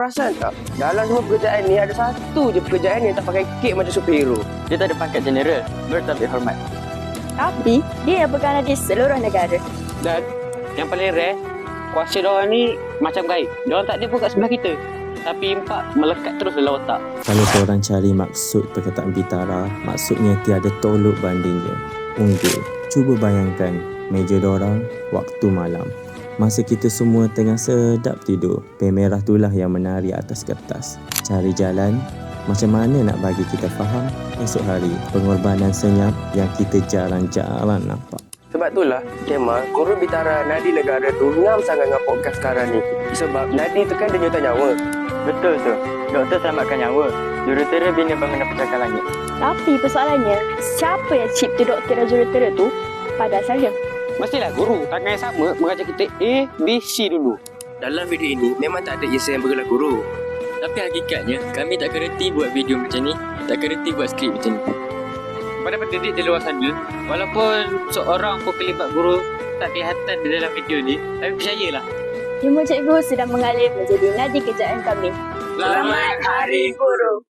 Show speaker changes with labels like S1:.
S1: Perasan tak? Dalam semua pekerjaan ni ada satu je pekerjaan yang tak pakai kek macam superhero.
S2: Dia tak ada pangkat general, bertabik hormat.
S3: Tapi, dia yang pegang di seluruh negara.
S4: Dan yang paling rare, kuasa diorang ni macam gaib. Diorang tak ada pun kat sebelah kita. Tapi impak melekat terus dalam otak.
S5: Kalau korang cari maksud perkataan Bitara, maksudnya tiada tolok bandingnya. Unggul. Cuba bayangkan meja dorang waktu malam. Masa kita semua tengah sedap tidur, pen merah itulah yang menari atas kertas. Cari jalan, macam mana nak bagi kita faham esok hari pengorbanan senyap yang kita jarang-jarang nampak.
S1: Sebab itulah tema Guru Bitara Nadi Negara tu ngam sangat dengan podcast sekarang ni. Sebab Nadi tu kan dia nyutan nyawa.
S2: Betul tu. Doktor selamatkan nyawa. Jurutera bina bangunan pencakar langit.
S3: Tapi persoalannya, siapa yang cipta doktor dan jurutera tu pada asalnya?
S4: Mestilah guru tangan yang sama mengajar kita A, B, C dulu.
S1: Dalam video ini memang tak ada Isa yang bergelar guru.
S2: Tapi hakikatnya, kami tak kerti buat video macam ni. Tak kerti buat skrip macam ni.
S4: Kepada pendidik di luar sana, walaupun seorang pun kelibat guru tak kelihatan di dalam video ni, tapi percayalah.
S3: Ilmu cikgu sedang mengalir menjadi nadi kejayaan kami.
S4: Selamat Hari Guru!